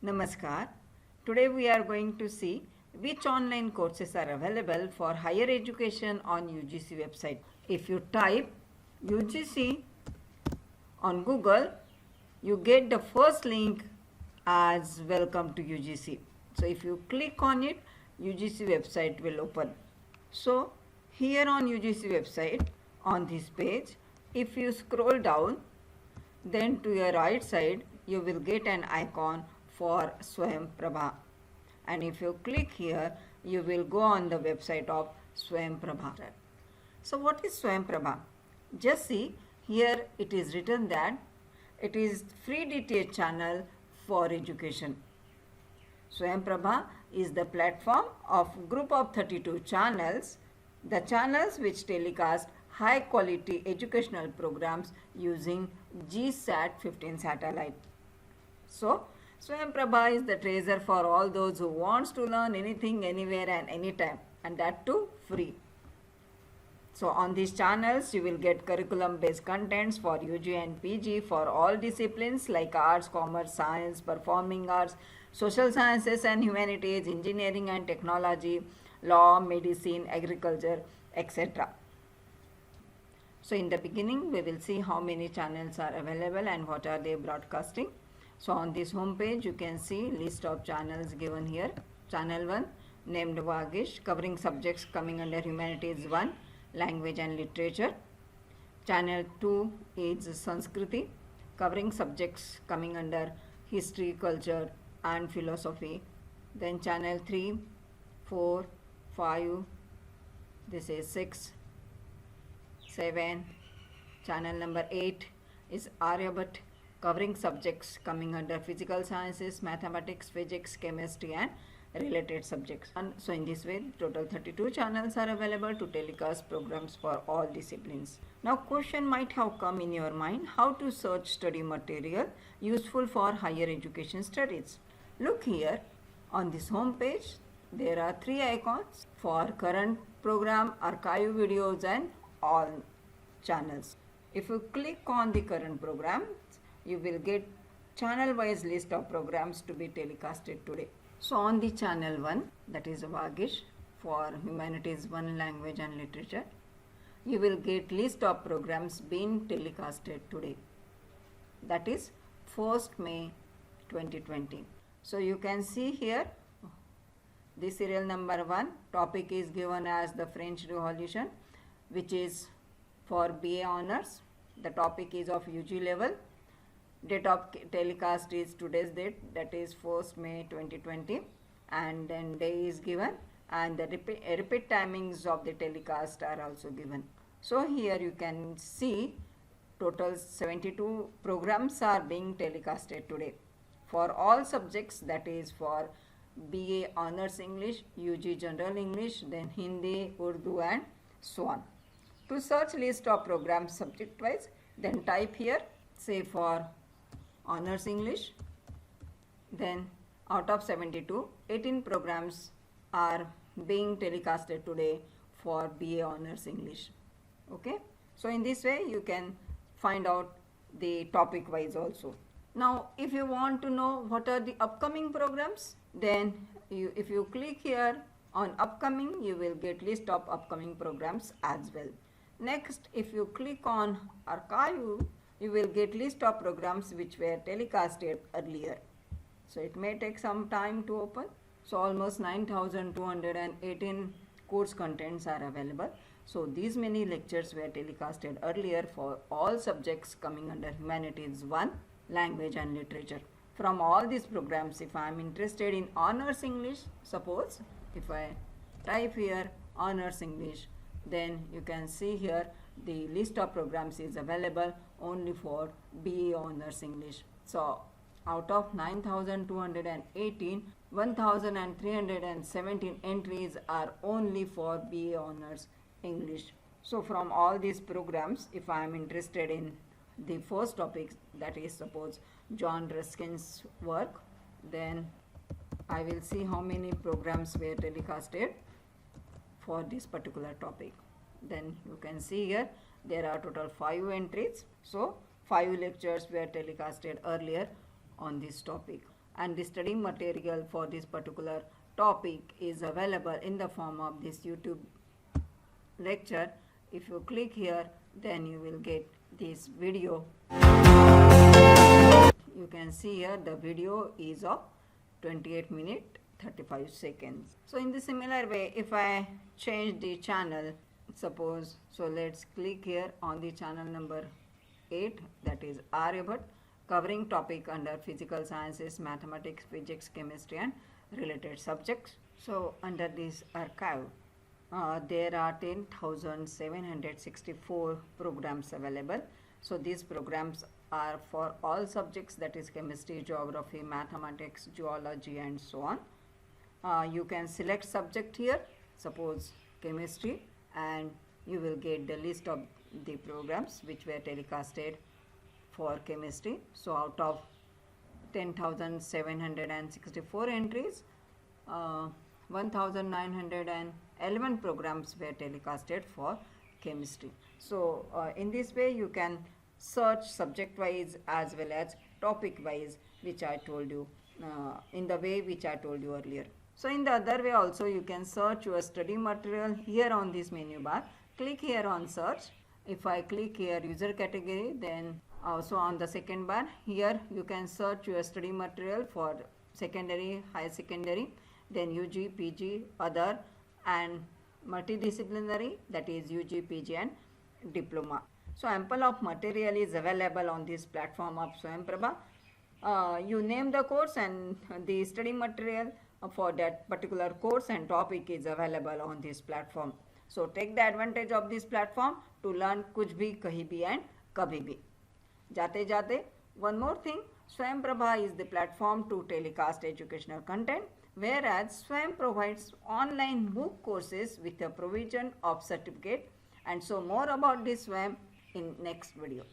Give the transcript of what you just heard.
Namaskar. Today we are going to see which online courses are available for higher education on UGC website. If you type UGC on Google, you get the first link as welcome to UGC. So if you click on it, UGC website will open. So here on UGC website, on this page, if you scroll down, then to your right side you will get an icon for Swayam Prabha, and if you click here you will go on the website of Swayam Prabha. So what is Swayam Prabha? Just see here it is written that it is free DTH channel for education. Swayam Prabha is the platform of group of 32 channels, the channels which telecast high quality educational programs using GSAT 15 satellite. So Swayam Prabha is the treasure for all those who wants to learn anything, anywhere and anytime, and that too free. So on these channels you will get curriculum based contents for UG and PG for all disciplines like arts, commerce, science, performing arts, social sciences and humanities, engineering and technology, law, medicine, agriculture, etc. So in the beginning we will see how many channels are available and what are they broadcasting. So on this home page you can see list of channels given here. Channel 1 named Vagish, covering subjects coming under humanities 1, language and literature. Channel 2 is Sanskriti, covering subjects coming under history, culture and philosophy. Then channel 3, 4, 5, this is 6, 7. Channel number 8 is Aryabhat, covering subjects coming under physical sciences, mathematics, physics, chemistry and related subjects. And so in this way total 32 channels are available to telecast programs for all disciplines. Now question might have come in your mind, how to search study material useful for higher education studies. Look here on this home page, there are 3 icons for current program, archive videos and all channels. If you click on the current program, you will get channel wise list of programs to be telecasted today. So on the channel 1, that is Vagish, for humanities 1, language and literature, you will get list of programs being telecasted today, that is 1st May 2020. So you can see here the serial number 1 topic is given as the French Revolution, which is for BA honors. The topic is of UG level. Date of telecast is today's date, that is 1st May 2020, and then day is given and the repeat timings of the telecast are also given. So here you can see total 72 programs are being telecasted today for all subjects, that is for BA honors English, UG general English, then Hindi, Urdu and so on. To search list of programs subject wise, then type here, say for honors English, then out of 72, 18 programs are being telecasted today for BA honors English. Okay, so in this way you can find out the topic wise also. Now if you want to know what are the upcoming programs, then if you click here on upcoming, you will get list of upcoming programs as well. Next, if you click on archive, you will get list of programs which were telecasted earlier. So it may take some time to open. So almost 9,218 course contents are available. So these many lectures were telecasted earlier for all subjects coming under humanities 1, language and literature. From all these programs, if I am interested in honors English, suppose if I type here honors English, then you can see here the list of programs is available only for BA honors English. So out of 9,218, 1,317 entries are only for BA honors English. So from all these programs, if I am interested in the first topic, that is suppose John Ruskin's work, then I will see how many programs were telecasted for this particular topic. Then you can see here there are total 5 entries. So 5 lectures were telecasted earlier on this topic. and the study material for this particular topic is available in the form of this YouTube lecture. If you click here, then you will get this video. You can see here the video is of 28 minutes 35 seconds. So in the similar way, if I change the channel, suppose, so let's click here on the channel number 8, that is Aryabhat, covering topic under physical sciences, mathematics, physics, chemistry and related subjects. So under this archive, there are 10,764 programs available. So these programs are for all subjects, that is chemistry, geography, mathematics, geology and so on. You can select subject here, suppose chemistry, and you will get the list of the programs which were telecasted for chemistry. So out of 10,764 entries, 1,911 programs were telecasted for chemistry. So in this way you can search subject wise as well as topic wise, which I told you in the way which I told you earlier. So in the other way also you can search your study material here on this menu bar. Click here on search. If I click here user category, then also on the second bar here you can search your study material for secondary, higher secondary, then UG, PG, other and multidisciplinary, that is UG, PG and diploma. So ample of material is available on this platform of Swayamprabha. You name the course and the study material for that particular course and topic is available on this platform. So take the advantage of this platform to learn kuch bhi, kahi bhi and kabhi bhi. Jate jate, one more thing, Swayamprabha is the platform to telecast educational content, whereas Swayam provides online MOOC courses with a provision of certificate. And so more about this Swayam in next video.